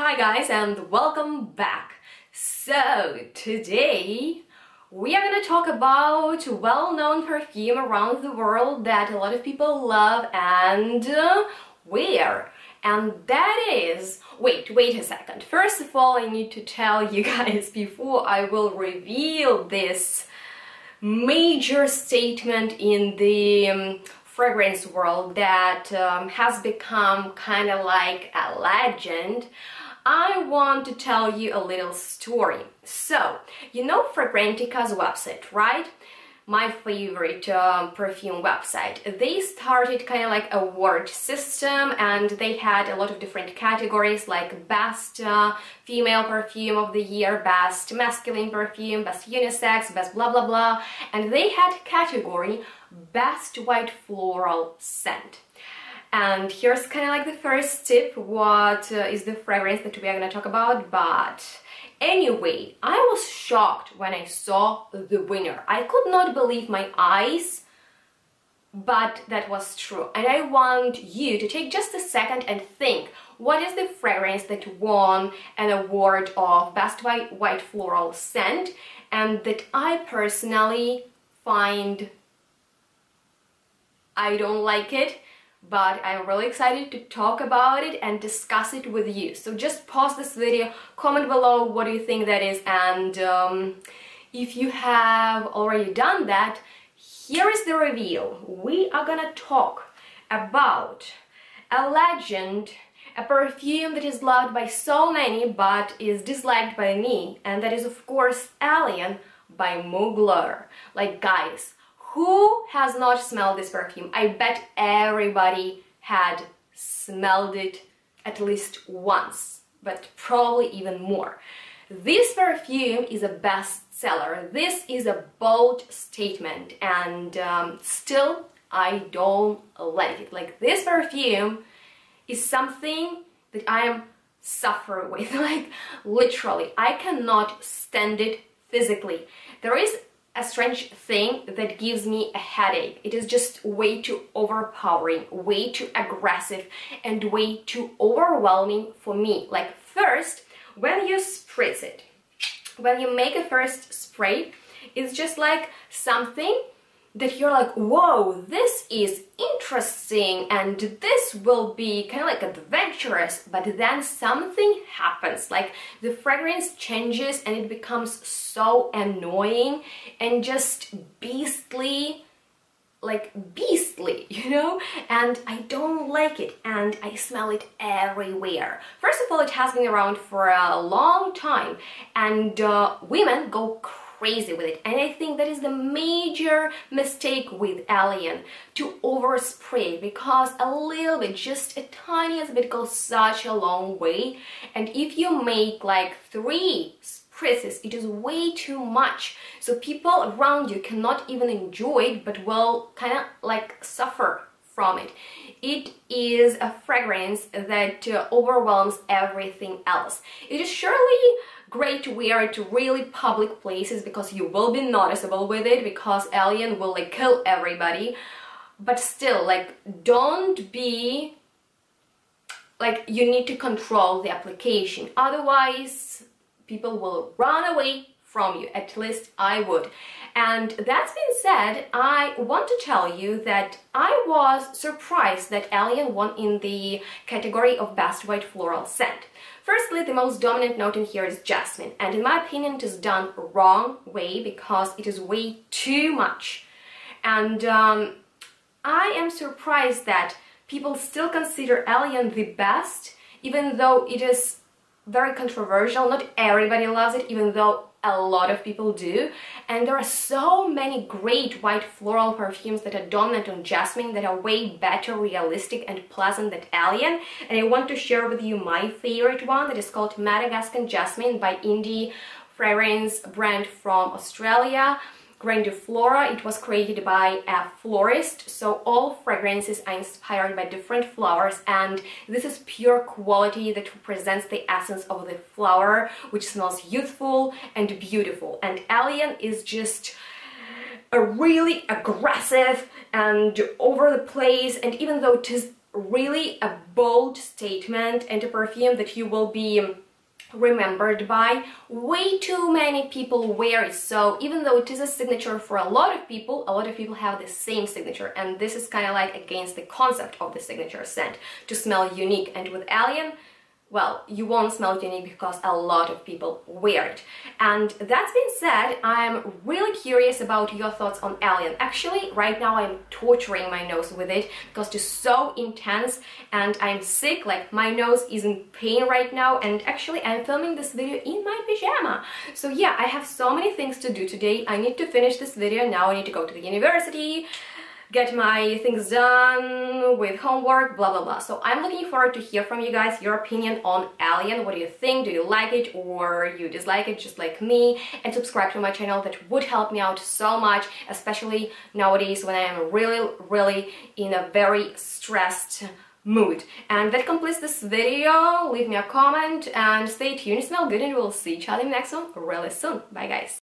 Hi guys and welcome back. So today we are going to talk about a well-known perfume around the world that a lot of people love and wear. And that is... wait a second. First of all, I need to tell you guys before I will reveal this major statement in the fragrance world that has become kind of like a legend. I want to tell you a little story. So, you know Fragrantica's website, right? My favorite perfume website. They started kind of like a award system and they had a lot of different categories like best female perfume of the year, best masculine perfume, best unisex, best blah blah blah. And they had category best white floral scent. And here's kind of like the first tip, what is the fragrance that we are going to talk about. But anyway, I was shocked when I saw the winner. I could not believe my eyes, but that was true. And I want you to take just a second and think, what is the fragrance that won an award of best white floral scent and that I personally find I don't like it, but I'm really excited to talk about it and discuss it with you. So just pause this video, comment below what do you think that is, and if you have already done that, here is the reveal. We are gonna talk about a legend, a perfume that is loved by so many but is disliked by me, and that is of course Alien by Mugler. Like guys, who has not smelled this perfume? I bet everybody had smelled it at least once, but probably even more. This perfume is a bestseller. This is a bold statement, and still I don't like it. Like, this perfume is something that I am suffering with, like literally. I cannot stand it physically. There is a strange thing that gives me a headache. It is just way too overpowering, way too aggressive, and way too overwhelming for me. Like, first, when you spritz it, when you make a first spray, it's just like something that you're like, whoa, this is interesting and this will be kind of like adventurous, but then something happens, like the fragrance changes and it becomes so annoying and just beastly, like beastly, you know, and I don't like it and I smell it everywhere. First of all, it has been around for a long time and women go crazy with it, and I think that is the major mistake with Alien, to overspray, because a little bit, just a tiniest bit, goes such a long way. And if you make like 3 spritzes, it is way too much, so people around you cannot even enjoy it but will kind of like suffer from it. It is a fragrance that overwhelms everything else. It is surely great to wear it to really public places because you will be noticeable with it, because Alien will like kill everybody, but still, like, don't be like, you need to control the application, otherwise people will run away from you. At least I would. And that's been said, I want to tell you that I was surprised that Alien won in the category of best white floral scent. Firstly, the most dominant note in here is jasmine, and in my opinion it is done wrong way because it is way too much. And I am surprised that people still consider Alien the best, even though it is very controversial. Not everybody loves it, even though a lot of people do. And there are so many great white floral perfumes that are dominant on jasmine that are way better, realistic and pleasant than Alien. And I want to share with you my favorite one that is called Madagascar Jasmine by indie fragrance brand from Australia, Grandiflora. It was created by a florist, so all fragrances are inspired by different flowers, and this is pure quality that represents the essence of the flower, which smells youthful and beautiful. And Alien is just a really aggressive and over the place, and even though it is really a bold statement and a perfume that you will be remembered by. Way too many people wear it, so even though it is a signature for a lot of people have the same signature, and this is kind of like against the concept of the signature scent, to smell unique. And with Alien, well, you won't smell unique because a lot of people wear it. And that's been said, I'm really curious about your thoughts on Alien. Actually, right now I'm torturing my nose with it because it's so intense and I'm sick, like my nose is in pain right now, and actually I'm filming this video in my pyjama. So yeah, I have so many things to do today. I need to finish this video now. I need to go to the university, get my things done with homework, blah blah blah. So I'm looking forward to hear from you guys your opinion on Alien. What do you think? Do you like it or you dislike it just like me? And subscribe to my channel, that would help me out so much, especially nowadays when I am really in a very stressed mood. And that completes this video. Leave me a comment and stay tuned, smell good, and we'll see each other in the next one really soon. Bye guys.